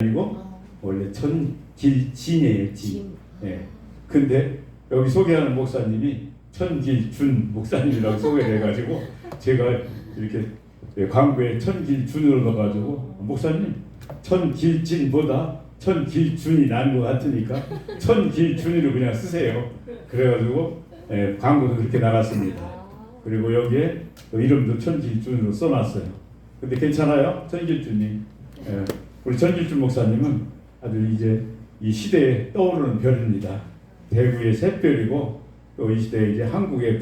아니고 원래 천길진이에요. 진. 예. 근데 여기 소개하는 목사님이 천길준 목사님이라고 소개해가지고 제가 이렇게 광고에 천길준으로 넣어가지고 목사님 천길진보다 천길준이 나은 것 같으니까 천길준이로 그냥 쓰세요. 그래가지고 광고도 그렇게 나갔습니다. 그리고 여기에 이름도 천길준으로 써놨어요. 근데 괜찮아요? 천길준님. 우리 천길준 목사님은 아주 이제 이 시대에 떠오르는 별입니다. 대구의 샛별이고 또 이 시대에 이제 한국의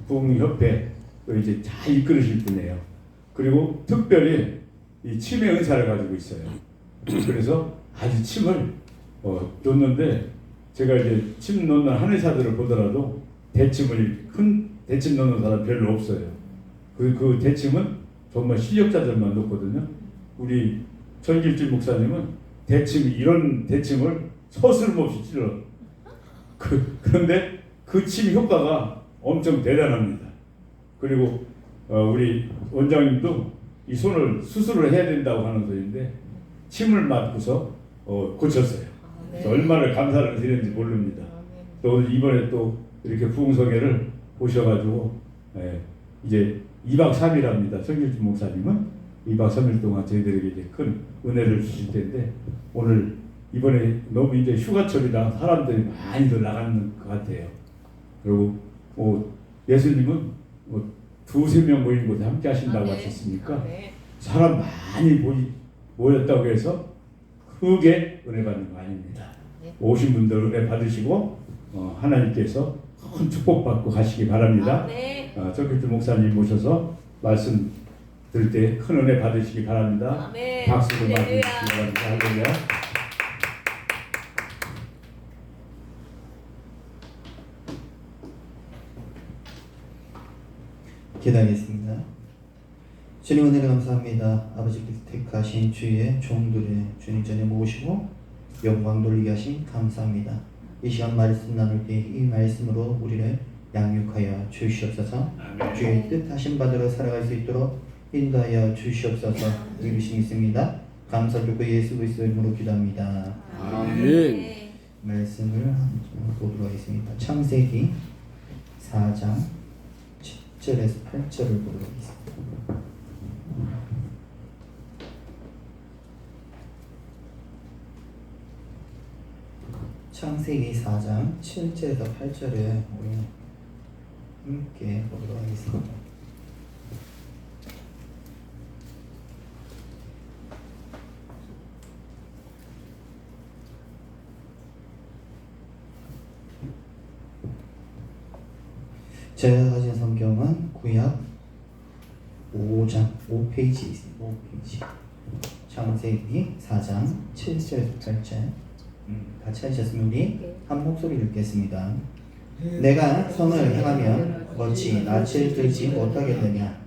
부흥협회 또 이제 잘 이끌으실 분이에요. 그리고 특별히 이 치매 은사를 가지고 있어요. 그래서 아주 침을 놓는데 제가 이제 침 놓는 한의사들을 보더라도 큰 대침 놓는 사람 별로 없어요. 그 대침은 정말 실력자들만 놓거든요. 우리 천길준 목사님은 이런 대침을 서슴없이 찔러. 그런데 그 침 효과가 엄청 대단합니다. 그리고 우리 원장님도 이 손을 수술을 해야 된다고 하는 소리인데 침을 맞고서 고쳤어요. 네. 얼마나 감사를 드리는지 모릅니다. 또 이번에 또 이렇게 부흥성회를 오셔가지고 이제 2박 3일 합니다. 천길준 목사님은 2박 3일 동안 저희들에게 이제 큰 은혜를 주실 텐데 오늘 이번에 너무 이제 휴가철이라 사람들이 많이들 나가는 것 같아요. 그리고 예수님은 2-3명 모인 곳에 함께 하신다고 하셨으니까 사람 많이 모였다고 해서 크게 은혜 받는 거 아닙니다. 오신 분들 은혜 받으시고 하나님께서 큰 축복 받고 가시기 바랍니다. 천길준 목사님 모셔서 말씀 들을 때 큰 은혜 받으시기 바랍니다. 박수로 맞으시기 바랍니다. 할렐루야. 기도하겠습니다. 주님 은혜를 감사합니다. 아버지께서 택하신 주의 종들을 주님 전에 모시고 영광 돌리게 하신 감사합니다. 이 시간 말씀 나눌 때 이 말씀으로 우리를 양육하여 주시옵소서. 주의 뜻하신 바대로 살아갈 수 있도록 인도하여 주시옵소서. 이루심 있습니다. 감사드리고 예수 그리스도의 이름으로 기도합니다. 아멘. 말씀을 보도록 하겠습니다. 창세기 4장 7절에서 8절을 보도록 하겠습니다. 창세기 4장 7절에서 8절을 우리 함께 보도록 하겠습니다. 제가 가진 성경은 구약 5장 5페이지 있습니다. 5페이지. 창세기 4장 7절에서 8절. 같이 하셨으면 우리 한 목소리 읽겠습니다. 내가 선을 행하면 어찌 낯을 들지 못하겠느냐.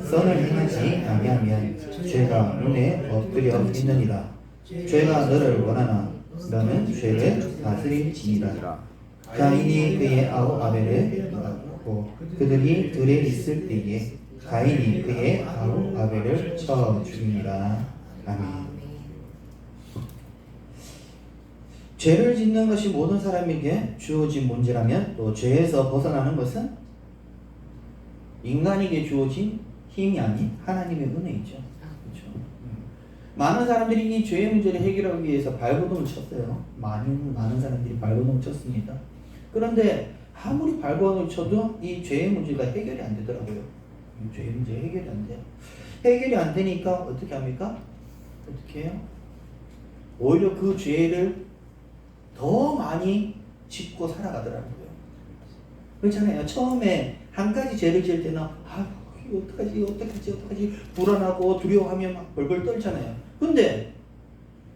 선을 행하지 아니하면 죄가 눈에 엎드려 있느니라. 죄가 너를 원하나 너는 죄를 다스릴지니라. 가인이 그의 아우 아벨을 낳고 그들이 들에 있을 때에 가인이 그의 아우 아벨을 쳐 죽이니라. 아멘. 죄를 짓는 것이 모든 사람에게 주어진 문제라면 또 죄에서 벗어나는 것은 인간에게 주어진 힘이 아닌 하나님의 은혜이죠. 그렇죠? 많은 사람들이 이 죄의 문제를 해결하기 위해서 발버둥을 쳤어요. 많은 사람들이 발버둥을 쳤습니다. 그런데 아무리 발버둥을 쳐도 이 죄의 문제가 해결이 안 되더라고요. 이 죄의 문제 해결이 안 돼요. 해결이 안 되니까 어떻게 합니까? 어떻게 해요? 오히려 그 죄를 더 많이 짓고 살아가더라고요. 그렇잖아요. 처음에 한 가지 죄를 지을 때는 이거 어떡하지 불안하고 두려워하며 막 벌벌 떨잖아요. 근데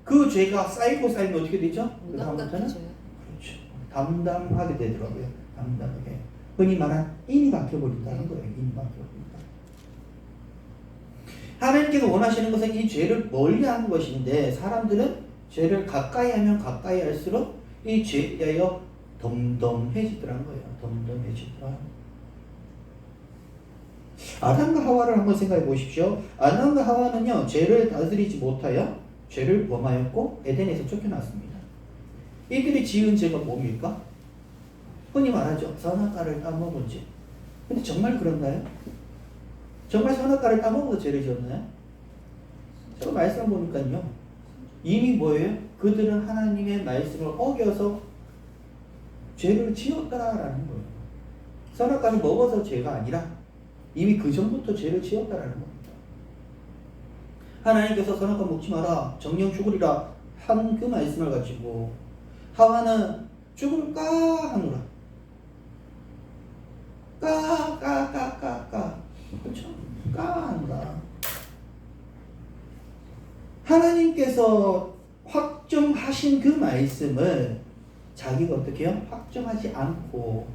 그 죄가 쌓이고 쌓이면 어떻게 되죠? 그 다음부터는 그렇죠. 담담하게 되더라고요. 담담하게. 흔히 말한 인이 박혀버린다는 거예요. 인이 박혀버린다. 하나님께서 원하시는 것은 이 죄를 멀리하는 것인데 사람들은 죄를 가까이 하면 가까이 할수록 이 죄에 대하여 덤덤해지더라는 거예요. 덤덤해지더라. 아담과 하와를 한번 생각해 보십시오. 아담과 하와는요, 죄를 다스리지 못하여 죄를 범하였고 에덴에서 쫓겨났습니다. 이들이 지은 죄가 뭡니까? 흔히 말하죠. 선악과를 따먹은 죄. 근데 정말 그런가요? 정말 선악과를 따먹어서 죄를 지었나요? 제가 말씀 보니까요. 이미 뭐예요? 그들은 하나님의 말씀을 어겨서 죄를 지었다라는 거예요. 선악과를 먹어서 죄가 아니라 이미 그 전부터 죄를 지었다라는 겁니다. 하나님께서 선악과 먹지 마라, 정령 죽으리라 한 그 말씀을 가지고 하와는 죽을까 하노라. 까 그렇죠? 까 하노라. 하나님께서 확정하신 그 말씀을 자기가 어떻게 해요? 확정하지 않고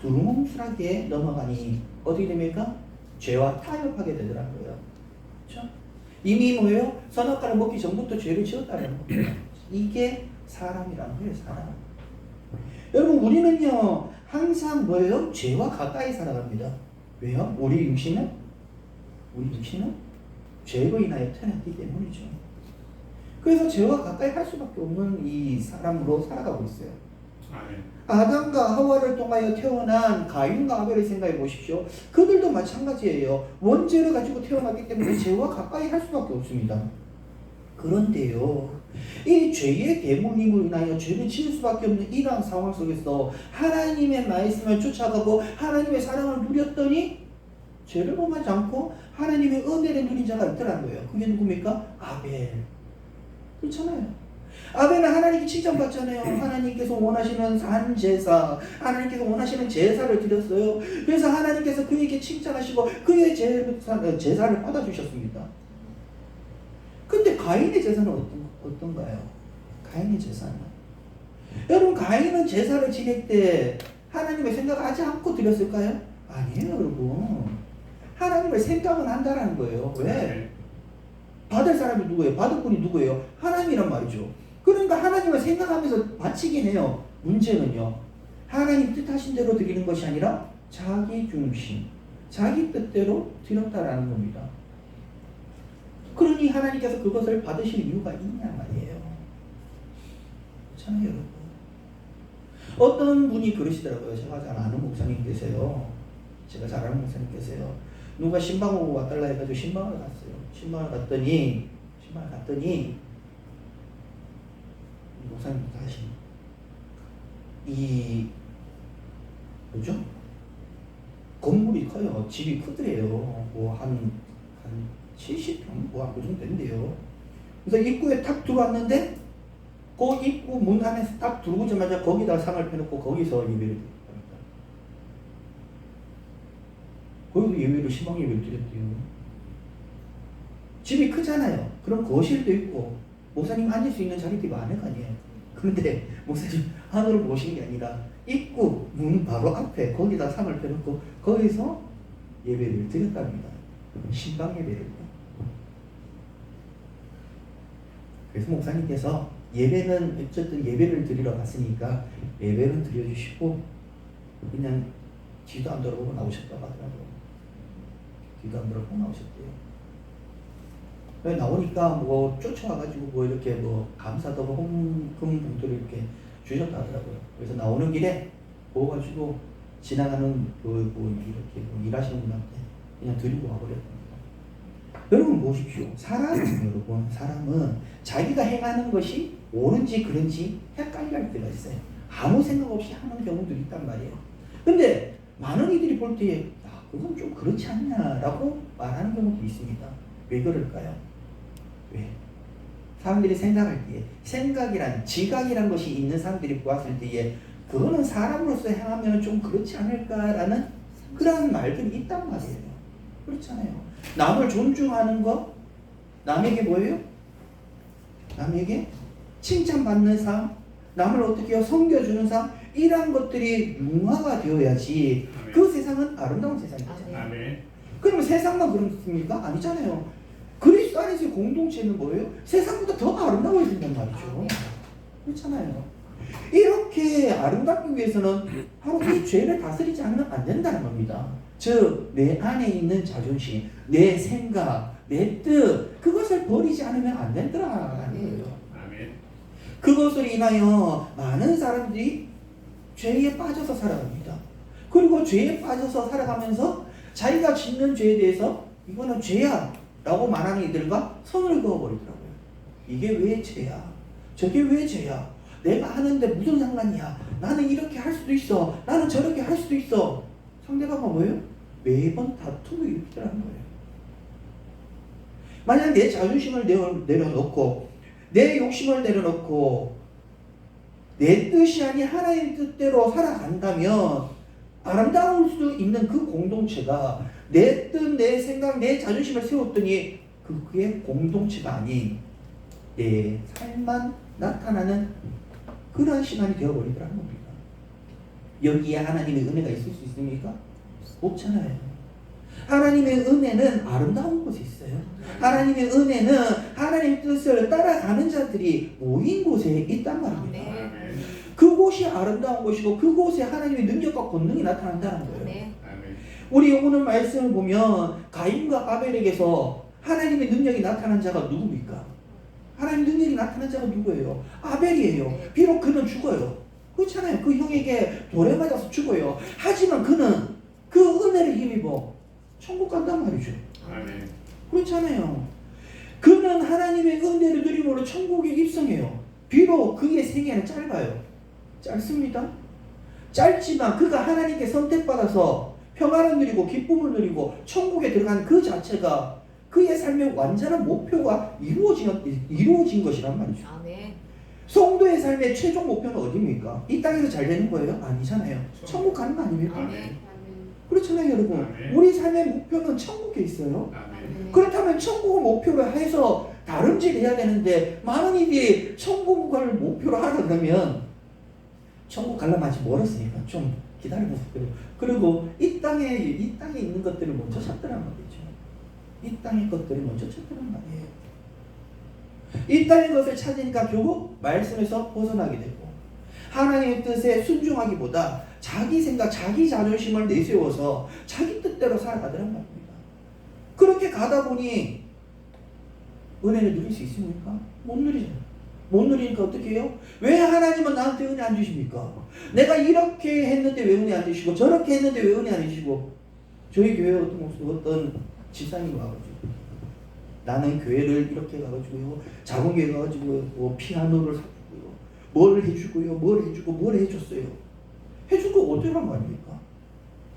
두루뭉술하게 넘어가니 어떻게 됩니까? 죄와 타협하게 되더라고요. 그렇죠? 이미 뭐예요? 선악과를 먹기 전부터 죄를 지었다는 거예요. 이게 사람이라는 거예요. 사람. 여러분 우리는요 항상 뭐예요? 죄와 가까이 살아갑니다. 왜요? 우리 육신은 죄로 인하여 태어났기 때문이죠. 그래서 죄와 가까이 할 수밖에 없는 이 사람으로 살아가고 있어요. 아담과 하와를 통하여 태어난 가인과 아벨을 생각해 보십시오. 그들도 마찬가지예요. 원죄를 가지고 태어났기 때문에 죄와 가까이 할 수밖에 없습니다. 그런데요, 이 죄의 대물림으로 인하여 죄를 지을 수밖에 없는 이러한 상황 속에서 하나님의 말씀을 쫓아가고 하나님의 사랑을 누렸더니 죄를 범하지 않고 하나님의 은혜를 누린 자가 있더라는 거예요. 그게 누굽니까? 아벨. 그렇잖아요. 아벨은 하나님께 칭찬받잖아요. 하나님께서 원하시는 산제사, 하나님께서 원하시는 제사를 드렸어요. 그래서 하나님께서 그에게 칭찬하시고 그의 제사를 받아주셨습니다. 근데 가인의 제사는 어떤가요? 가인의 제사는 여러분 가인은 제사를 지낼 때 하나님의 생각하지 않고 드렸을까요? 아니에요 여러분. 하나님의 생각은 한다라는 거예요. 왜? 받을 사람이 누구예요? 받을 분이 누구예요? 하나님이란 말이죠. 그러니까 하나님을 생각하면서 바치긴 해요. 문제는요, 하나님 뜻하신 대로 드리는 것이 아니라 자기 중심, 자기 뜻대로 드렸다라는 겁니다. 그러니 하나님께서 그것을 받으실 이유가 있냐 말이에요. 그렇잖아요 여러분. 어떤 분이 그러시더라고요. 제가 잘 아는 목사님 계세요. 누가 신방 오고 와달라 해가지고 신방을 갔어요. 신방을 갔더니 목사님 다시 뭐죠? 건물이 커요. 집이 크더래요. 뭐 한 70평 뭐 그 정도 된대요. 그래서 입구에 탁 들어왔는데 그 입구 문 안에서 딱 들어오자마자 거기다 상을 펴놓고 거기서 예배를 드렸다. 거기도 신방 예배를 드렸대요. 집이 크잖아요. 그럼 거실도 있고 목사님 앉을 수 있는 자리들이 많을 거 아니에요. 그런데 목사님 하늘을 보신 게 아니라 입구 문 바로 앞에 거기다 상을 펴놓고 거기서 예배를 드렸답니다. 신방 예배를. 그래서 목사님께서 예배는 어쨌든 예배를 드리러 갔으니까 예배는 드려주시고 그냥 뒤도 안 돌아보고 나오셨다고 하더라고요. 뒤도 안 돌아보고 나오셨대요. 나오니까 뭐 쫓아와가지고 뭐 이렇게 뭐 감사도 헌금 봉투를 이렇게 주셨다 하더라고요. 그래서 나오는 길에 보고가지고 지나가는 이렇게 일하시는 분한테 그냥 드리고 와버렸답니다. 여러분 보십시오. 사람은 자기가 행하는 것이 옳은지 그른지 헷갈릴 때가 있어요. 아무 생각 없이 하는 경우들이 있단 말이에요. 근데 많은 이들이 볼 때에 그건 좀 그렇지 않냐라고 말하는 경우도 있습니다. 왜 그럴까요? 왜? 사람들이 생각할 때에 생각이란 지각이란 것이 있는 사람들이 보았을 때에 그거는 사람으로서 행하면 좀 그렇지 않을까라는 그런 말들이 있단 말이에요. 그렇잖아요. 남을 존중하는 것, 남에게 뭐예요? 남에게 칭찬받는 삶, 남을 어떻게 해요? 섬겨주는 삶, 이러한 것들이 융화가 되어야지 그 세상은 아름다운 세상이잖아요. 그러면 세상만 그렇습니까? 아니잖아요. 그리스도 안에서의 공동체는 뭐예요? 세상보다 더 아름다워야 된단 말이죠. 그렇잖아요. 이렇게 아름답기 위해서는 바로 이 죄를 다스리지 않으면 안 된다는 겁니다. 즉, 내 안에 있는 자존심, 내 생각, 내 뜻 그것을 버리지 않으면 안 된다라는 거예요. 아멘. 그것으로 인하여 많은 사람들이 죄에 빠져서 살아갑니다. 그리고 죄에 빠져서 살아가면서 자기가 짓는 죄에 대해서 이거는 죄야 라고 말하는 이들과 선을 그어버리더라고요. 이게 왜 죄야? 저게 왜 죄야? 내가 하는데 무슨 상관이야? 나는 이렇게 할 수도 있어. 나는 저렇게 할 수도 있어. 상대방은 뭐예요? 매번 다투고 일으키더라는 거예요. 만약 내 자존심을 내려놓고 내 욕심을 내려놓고 내 뜻이 아닌 하나님의 뜻대로 살아간다면 아름다울 수 있는 그 공동체가 내 뜻, 내 생각, 내 자존심을 세웠더니 그게 공동체가 아닌 내 삶만 나타나는 그러한 시간이 되어버리더라는 겁니다. 여기에 하나님의 은혜가 있을 수 있습니까? 없잖아요. 하나님의 은혜는 아름다운 곳에 있어요. 하나님의 은혜는 하나님의 뜻을 따라가는 자들이 모인 곳에 있단 말입니다. 그곳이 아름다운 곳이고 그곳에 하나님의 능력과 권능이 나타난다는 거예요. 우리 오늘 말씀을 보면 가인과 아벨에게서 하나님의 능력이 나타난 자가 누굽니까? 하나님 능력이 나타난 자가 누구예요? 아벨이에요. 비록 그는 죽어요. 그렇잖아요. 그 형에게 돌에 맞아서 죽어요. 하지만 그는 그 은혜를 힘입어 천국 간단 말이죠. 아멘. 그렇잖아요. 그는 하나님의 은혜를 누림으로 천국에 입성해요. 비록 그의 생애는 짧아요. 짧습니다. 짧지만 그가 하나님께 선택받아서 평안을 누리고 기쁨을 누리고 천국에 들어가는 그 자체가 그의 삶의 완전한 목표가 이루어진 것이란 말이죠. 아멘. 성도의 삶의 최종 목표는 어디입니까? 이 땅에서 잘 되는 거예요? 아니잖아요. 천국 가는 거 아닙니까? 아멘. 그렇잖아요, 여러분. 아멘. 우리 삶의 목표는 천국에 있어요. 아멘. 그렇다면 천국을 목표로 해서 다름질해야 되는데 많은 이들이 천국을 목표로 하라 그러면 천국 가려면 아직 멀었으니까 좀 기다려보세요. 그리고 이 땅에 있는 것들을 먼저 찾더란 말이죠. 이 땅의 것들을 먼저 찾더란 말이에요. 이 땅의 것을 찾으니까 결국 말씀에서 벗어나게 되고 하나님의 뜻에 순종하기보다 자기 생각, 자기 자존심을 내세워서 자기 뜻대로 살아가더란 말입니다. 그렇게 가다 보니 은혜를 누릴 수 있습니까? 못 누리잖아요. 못 누리니까 어떻게 해요? 왜 하나님은 나한테 은혜 안 주십니까? 내가 이렇게 했는데 왜 은혜 안 주시고 저렇게 했는데 왜 은혜 안 주시고 저희 교회 어떤 집사님이 와가지고 나는 교회를 이렇게 가가지고요 작은 교회 가가지고 뭐 피아노를 사주고요 뭘 해주고요 뭘 해주고 뭘 해줬어요. 해준 거 어쩌란 말입니까?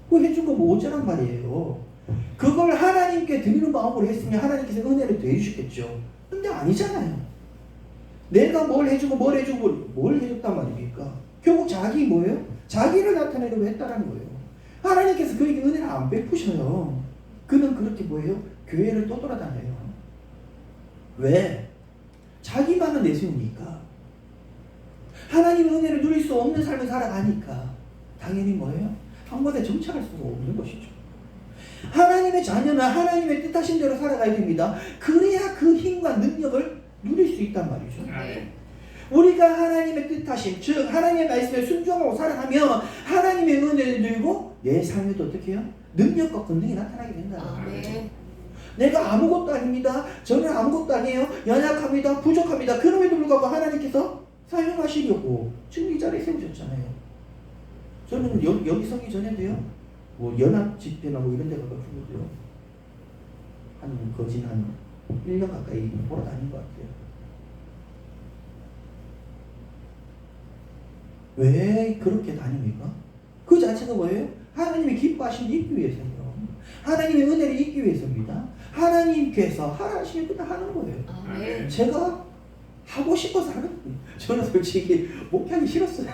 그 해준 거 뭐 어쩌란 말이에요. 그걸 하나님께 드리는 마음으로 했으면 하나님께서 은혜를 더해주셨겠죠. 근데 아니잖아요. 내가 뭘 해주고 뭘 해줬단 말입니까? 결국 자기 뭐예요? 자기를 나타내려고 했다라는 거예요. 하나님께서 그에게 은혜를 안 베푸셔요. 그는 그렇게 뭐예요? 교회를 또 돌아다녀요. 왜? 자기만을 내세우니까. 하나님의 은혜를 누릴 수 없는 삶을 살아가니까 당연히 뭐예요? 한 곳에 정착할 수가 없는 것이죠. 하나님의 자녀는 하나님의 뜻하신 대로 살아가야 됩니다. 그래야 그 힘과 능력을 누릴 수 있단 말이죠. 아멘. 우리가 하나님의 뜻하심, 즉 하나님의 말씀에 순종하고 살아가면 하나님의 은혜를 누리고 내 삶에도 어떻게 해요? 능력과 권능이 나타나게 된다. 아멘. 내가 아무것도 아닙니다. 저는 아무것도 아니에요. 연약합니다. 부족합니다. 그럼에도 불구하고 하나님께서 사용하시려고 지금 이 자리에 세우셨잖아요. 저는 여기 서기 전에도요. 뭐 연합 집회나 뭐 이런 데 가가지고도요. 거진 한 1년 가까이 보러 다닌 것 같아요. 왜 그렇게 다닙니까? 그 자체가 뭐예요? 하나님이 기뻐하시는 있기 위해서요. 하나님의 은혜를 잊기 위해서입니다. 하나님께서 하라 하시면 그냥 하는 거예요. 아멘. 제가 하고 싶어서 하는 거예요. 저는 솔직히 목회하기 싫었어요.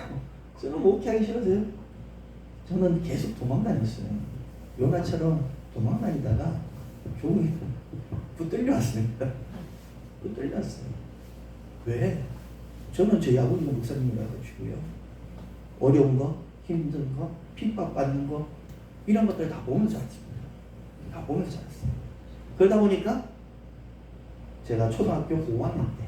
저는 목회하기 싫어서요. 저는 계속 도망다녔어요. 요나처럼 도망다니다가 종이 붙들려 왔습니다. 붙들려 왔어요. 왜? 저는 저희 아버지가 목사님이라 가지고요. 어려운 거, 힘든 거, 핍박받는 거 이런 것들 다 보면서 자랐습니다. 다 보면서 자랐어요. 그러다 보니까 제가 초등학교 5학년 때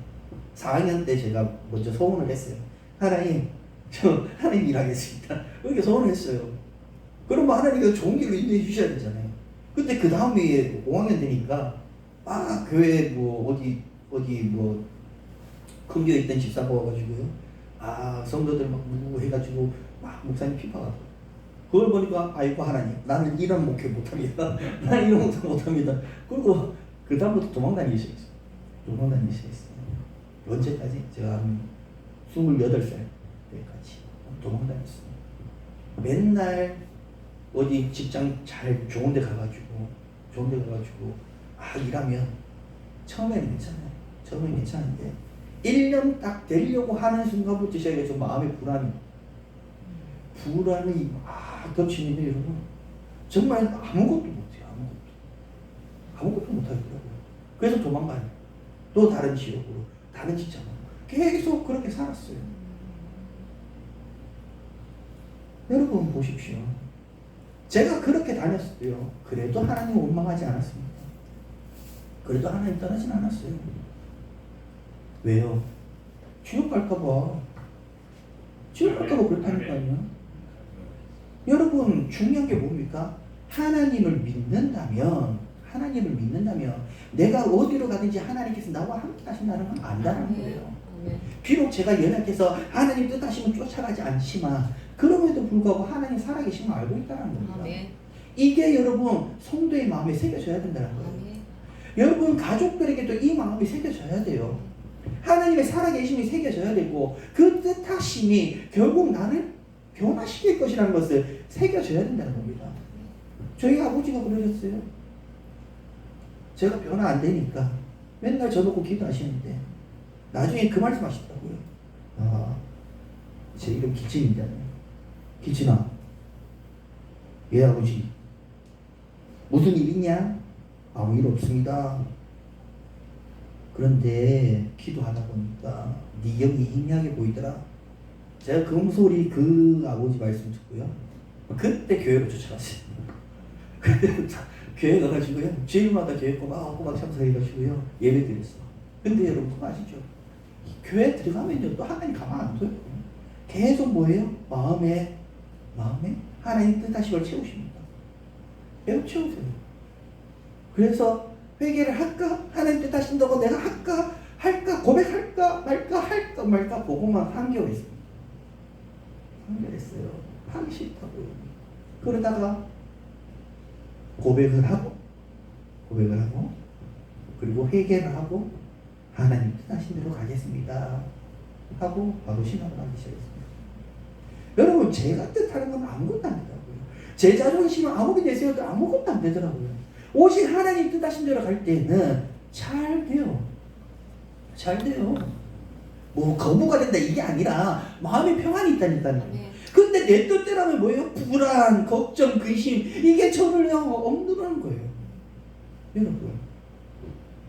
4학년 때 제가 먼저 소원을 했어요. 하나님, 저 하나님 일하겠습니다. 이렇게 소원을 했어요. 그러면 하나님께서 좋은 길로 인도해 주셔야 되잖아요. 근데 그 다음 해에 5학년 되니까 막 교회 뭐 어디 뭐 큰 교회 있던 집사 모아가지고요. 성도들 막 누구 해가지고 막 목사님 피파가. 그걸 보니까 아이고 하나님, 나는 이런 목회 못합니다. 나는 이런 목회 못합니다. 그리고 그 다음부터 도망다니기 시작했어요. 언제까지? 제가 한 28살 때까지 도망다녔어요. 맨날 어디 직장 잘 좋은 데 가가지고 일하면 처음에는 괜찮은데 1년 딱 되려고 하는 순간부터 시작해서 마음의 불안이 막 덮치는데 여러분 정말 아무것도 못해요. 아무것도 못하겠더라고요. 그래서 도망가요. 또 다른 지역으로, 다른 직장으로 계속 그렇게 살았어요. 여러분 보십시오. 제가 그렇게 다녔어요. 그래도 하나님 원망하지 않았습니다. 그래도 하나님 떠나진 않았어요. 왜요? 지옥 갈까봐 그렇다니까요. 여러분 중요한 게 뭡니까? 하나님을 믿는다면 내가 어디로 가든지 하나님께서 나와 함께 하신다는 건 안다는 거예요. 비록 제가 연약해서 하나님 뜻하시면 쫓아가지 않지만 그럼에도 불구하고 하나님 살아계심을 알고 있다는 겁니다. 이게 여러분 성도의 마음에 새겨져야 된다는 거예요. 여러분 가족들에게도 이 마음이 새겨져야 돼요. 하나님의 살아계심이 새겨져야 되고 그 뜻하심이 결국 나를 변화시킬 것이라는 것을 새겨져야 된다는 겁니다. 저희 아버지가 그러셨어요. 제가 변화 안 되니까 맨날 저놓고 기도하시는데 나중에 그 말씀 하시더라고요. 제 이름 기친이잖아요. 기친아, 예 아버지, 무슨 일 있냐? 아무 일 없습니다. 그런데 기도하다 보니까 네 영이 희미하게 보이더라. 제가 그 소리 그 아버지 말씀 듣고요. 그때 교회로 쫓아갔어요. 그때부터 교회 가가지고요. 주일마다 교회 꼬박꼬박 참석해가지고요. 예배 드렸어. 근데 여러분 그거 아시죠? 교회 들어가면요 또 하나님 가만 안 둬요. 계속 뭐예요? 마음에 하나님 뜻하신 채우십니다. 계속 채우세요. 그래서 회개를 할까? 하나님 뜻하신다고 내가 할까? 고백할까? 말까? 보고만 3개월 했습니다. 3개월 했어요. 하기 싫다고요. 그러다가 고백을 하고 그리고 회개를 하고 하나님 뜻하신 대로 가겠습니다 하고 바로 신앙을 하기 시작했습니다. 여러분 제가 뜻하는 건 아무것도 안 되더라고요. 제 자존심은 아무리 내세워도 아무것도 안 되더라고요. 오직 하나님 뜻하신 대로 갈 때는 잘 돼요. 뭐 거부가 된다 이게 아니라 마음의 평안이 있다니까요. 근데 내 뜻대로면 뭐예요? 불안, 걱정, 근심 이게 저를 억누르는 거예요. 여러분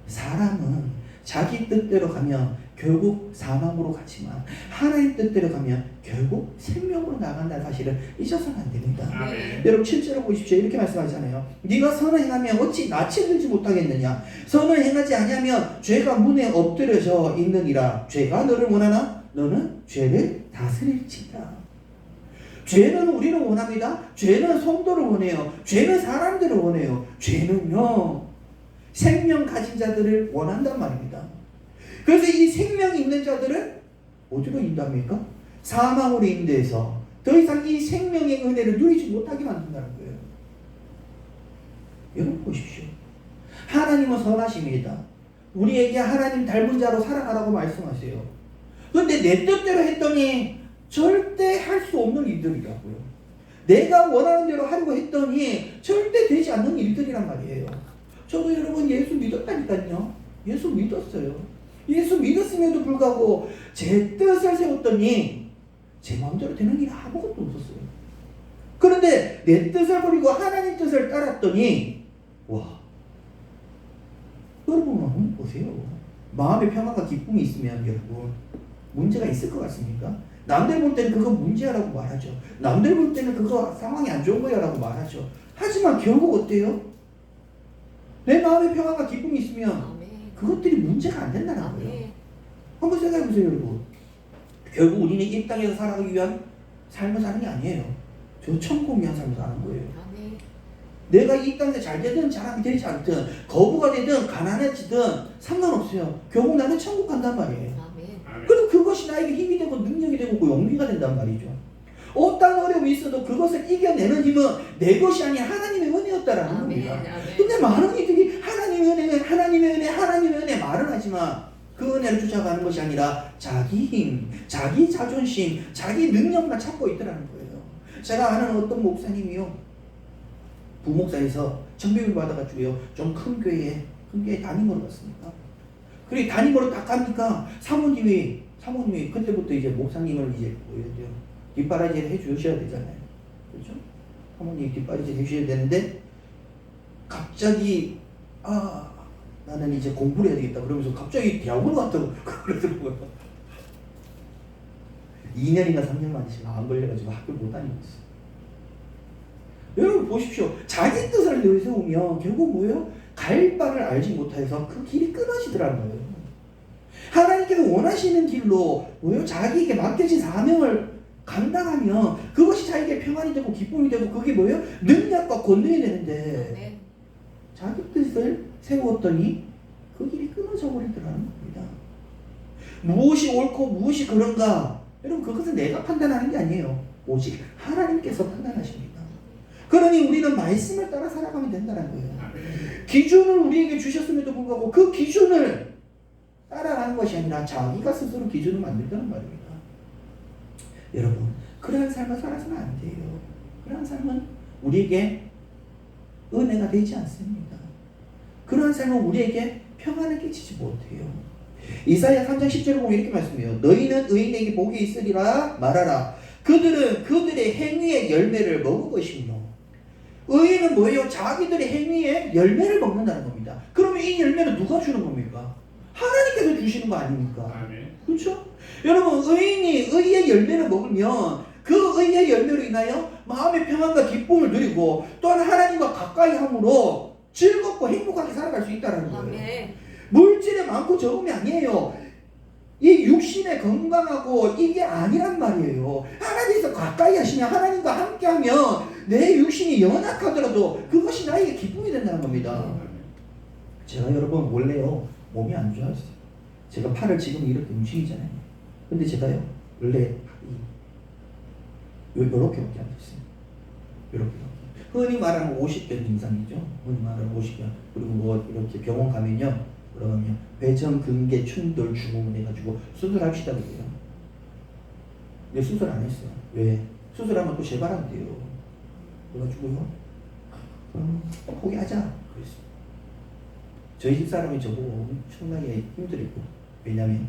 사람은 자기 뜻대로 가면 결국 사망으로 가지만 하나님 뜻대로 가면 결국 생명으로 나간다는 사실을 잊어서는 안 됩니다. 여러분 7절을 보십시오. 이렇게 말씀하잖아요. 네가 선을 행하면 어찌 낯을 들지 못하겠느냐? 선을 행하지 아니하면 죄가 문에 엎드려져 있느니라. 죄가 너를 원하나? 너는 죄를 다스릴지다. 죄는 우리를 원합니다. 죄는 성도를 원해요. 죄는 사람들을 원해요. 죄는요 생명 가진 자들을 원한단 말입니다. 그래서 이 생명이 있는 자들을 어디로 인도합니까? 사망으로 인도해서 더 이상 이 생명의 은혜를 누리지 못하게 만든다는 거예요. 여러분 보십시오. 하나님은 선하십니다. 우리에게 하나님 닮은 자로 살아가라고 말씀하세요. 그런데 내 뜻대로 했더니 절대 할 수 없는 일들이라고요. 내가 원하는 대로 하려고 했더니 절대 되지 않는 일들이란 말이에요. 저도 여러분 예수 믿었다니까요. 예수 믿었어요. 예수 믿었음에도 불구하고 제 뜻을 세웠더니 제 마음대로 되는 일이 아무것도 없었어요. 그런데 내 뜻을 버리고 하나님 뜻을 따랐더니 와, 여러분 한번 보세요. 마음의 평안과 기쁨이 있으면 여러분 문제가 있을 것 같습니까? 남들 볼 때는 그거 문제라고 말하죠. 남들 볼 때는 그거 상황이 안 좋은 거야 라고 말하죠. 하지만 결국 어때요? 내 마음의 평안과 기쁨이 있으면 그것들이 문제가 안 된다는 거예요. 한번 생각해 보세요, 여러분. 결국 우리는 이 땅에서 살아가기 위한 삶을 사는 게 아니에요. 저 천국 위한 삶을 사는 거예요. 내가 이 땅에서 잘 되든 잘하게 되지 않든 거부가 되든 가난해지든 상관없어요. 결국 나는 천국 간단 말이에요. 아멘. 그럼 그것이 나에게 힘이 되고 능력이 되고 그 용기가 된단 말이죠. 어떤 어려움이 있어도 그것을 이겨내는 힘은 내 것이 아닌 하나님의 은혜였다라는 아멘. 겁니다. 아멘. 근데 많은 이들이 하나님의 은혜, 하나님의 은혜, 하나님의 은혜 말을 하지만 그 은혜를 쫓아가는 것이 아니라 자기 힘, 자기 자존심, 자기 능력만 찾고 있더라는 거예요. 제가 아는 어떤 목사님이요, 부목사에서 정비를 받아가지고요, 좀 큰 교회에 담임으로 갔습니다. 그리고 담임으로 딱 가니까 사모님이 그때부터 이제 목사님을 이제 보여줘요. 뒷바라지를 해주셔야 되잖아요. 그렇죠? 사모님이 뒷바라지를 해주셔야 되는데 갑자기 나는 이제 공부를 해야 되겠다 그러면서 갑자기 대학원 갔다고 그러더라고요. 2년인가 3년 만에 지금 안 걸려가지고 학교 못 다니고 있어요. 여러분 보십시오. 자기 뜻을 내세우면 결국 뭐예요? 갈 바를 알지 못해서 그 길이 끊어지더라는 거예요. 하나님께서 원하시는 길로 뭐예요? 자기에게 맡겨진 사명을 감당하면 그것이 자기에게 평안이 되고 기쁨이 되고 그게 뭐예요? 능력과 권능이 되는데 네. 자기 뜻을 세웠더니 그 길이 끊어져 버리더라는 겁니다. 무엇이 옳고 무엇이 그런가? 여러분 그것은 내가 판단하는 게 아니에요. 오직 하나님께서 판단하십니다. 그러니 우리는 말씀을 따라 살아가면 된다는 거예요. 기준을 우리에게 주셨음에도 불구하고 그 기준을 따라가는 것이 아니라 자기가 스스로 기준을 만들다는 말입니다. 여러분 그러한 삶을 살아서는 안 돼요. 그러한 삶은 우리에게 은혜가 되지 않습니다. 그러한 삶은 우리에게 평안을 끼치지 못해요. 이사야 3장 10절을 보면 이렇게 말씀해요. 너희는 의인에게 복이 있으리라 말하라. 그들은 그들의 행위의 열매를 먹을 것이며. 의인은 뭐예요? 자기들의 행위의 열매를 먹는다는 겁니다. 그러면 이 열매는 누가 주는 겁니까? 하나님께서 주시는 거 아닙니까? 그렇죠? 여러분 의인이 의의 열매를 먹으면 그 의의 열매로 인하여 마음의 평안과 기쁨을 누리고 또한 하나님과 가까이 함으로 즐겁고 행복하게 살아갈 수 있다는 거예요. 아멘. 물질의 많고 적음이 아니에요. 이 육신의 건강하고 이게 아니란 말이에요. 하나님께서 가까이 하시면 하나님과 함께하면 내 육신이 연약하더라도 그것이 나에게 기쁨이 된다는 겁니다. 제가 여러분 원래요 몸이 안 좋았어요. 제가 팔을 지금 이렇게 움직이잖아요. 근데 제가요 원래 이렇게 앉았어요. 이렇게. 흔히 말하는 50견 증상이죠. 흔히 말하는 50견. 그리고 뭐 이렇게 병원 가면요. 그러면 배전, 근개, 충돌, 주문 해가지고 수술합시다 그래요. 근데 수술 안 했어요. 왜? 수술하면 또 재발한대요. 그래가지고요. 포기하자. 그랬어요. 저희 집 사람이 저보고 엄청나게 힘들었고. 왜냐면